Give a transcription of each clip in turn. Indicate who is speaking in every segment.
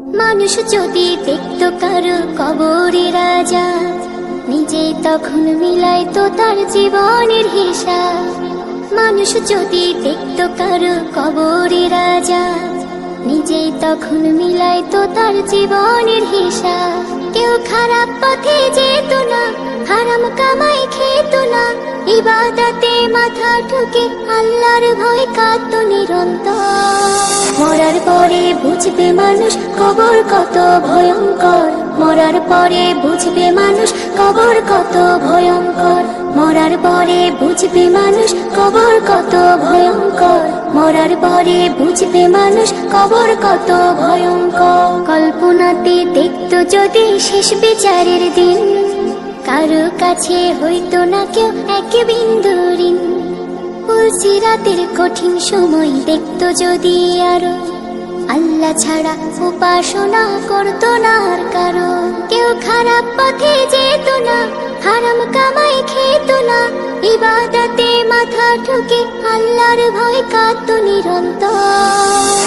Speaker 1: মানুষ যদি দেখত কারো কবরে রাজা, নিজে তখন মিলাইতো তার জীবনের হিসাব। মানুষ যদি দেখত কারো কবরে রাজা, নিজে তখন মিলাইতো তার জীবনের হিসাব। কেউ খারাপ পথে যেত না, হারাম কামাই খেত না, ইবাদতে মাথা ঠুকে আল্লাহর ভয় কাঁদত নিরন্তর। মরার পরে বুঝবে মানুষ কবর কত ভয়ঙ্কর, মরার পরে বুঝবে মানুষ কবর কত ভয়ঙ্কর, মরার পরে বুঝবে মানুষ কবর কত ভয়ঙ্কর, মরার পরে বুঝবে মানুষ কবর কত ভয়ঙ্কর। কল্পনাতে দেখতো যদি শেষ বিচারের দিন, কারো কাছে হইতো না কেউ এক বিন্দু ঋণ। পুলসিরাতের কঠিন সময় দেখতো যদি আরো, আল্লাহ ছাড়া উপাসনা করতো না আর কারো। কেউ খারাপ পথে যেত না, হারাম কামাই খেত না, ইবাদতে মাথা ঠুকে আল্লাহর ভয় কাঁদত নিরন্তর।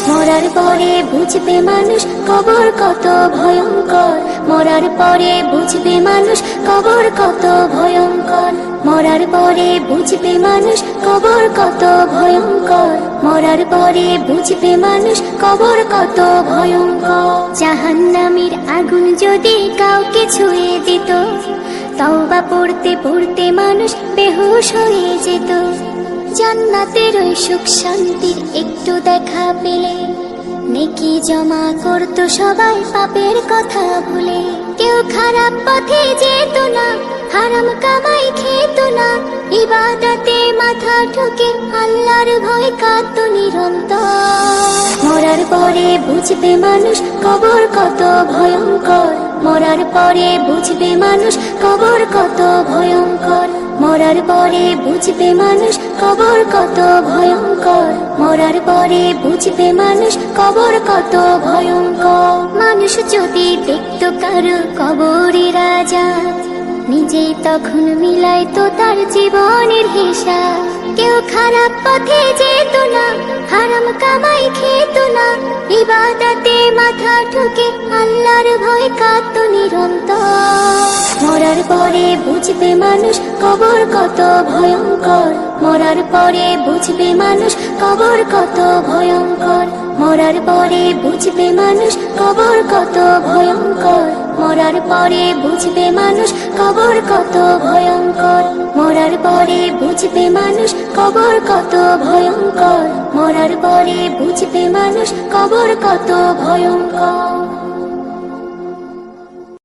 Speaker 1: মরার পরে বুঝবে মানুষ কবর কত ভয়ঙ্কর, মরার পরে বুঝবে মানুষ কবর কত ভয়ঙ্কর, মরার পরে বুঝবে মানুষ কবর কত ভয়ঙ্কর, মরার পরে বুঝবে মানুষ কবর কত ভয়ঙ্কর। জাহান্নামের আগুন যদি কাউকে ছুঁয়ে দিত, তওবা পড়তে পড়তে মানুষ বেহুশ হয়ে যেত। জান্নাতের ওই সুখ শান্তির একটু দেখা পেলে, নেকি জমা করতো সবাই পাপের কথা ভুলে। কেউ খারাপ পথে যেত না, হারাম কামাই খেত না, ইবাদতে মাথা ঠুকে আল্লাহর ভয় কাঁদত নিরন্তর। মরার পরে বুঝবে মানুষ কবর কত ভয়ঙ্কর, মরার পরে বুঝবে মানুষ কবর কত ভয়ঙ্কর, মরার পরে বুঝবে মানুষ কবর কত ভয়ঙ্কর, মরার পরে বুঝবে মানুষ কবর কত ভয়ঙ্কর। মানুষ যদি দেখতো কারো কবরে রাজা, নিজে তখন মিলাইতো তার জীবনের হিসাব। কেউ খারাপ পথে যেত না, হারাম কামাই খেত না, ইবাদতে মাথা ঠুকে আল্লাহর ভয় কাঁদত নিরন্তর। মরার পরে বুঝবে মানুষ কবর কত ভয়ঙ্কর, মরার পরে বুঝবে মানুষ কবর কত ভয়ঙ্কর, মরার পরে বুঝবে মানুষ কবর কত ভয়ঙ্কর, মরার পরে বুঝবে মানুষ কবর কত ভয়ঙ্কর, মরার পরে বুঝবে মানুষ কবর কত ভয়ঙ্কর, মরার পরে বুঝবে মানুষ কবর কত ভয়ঙ্কর।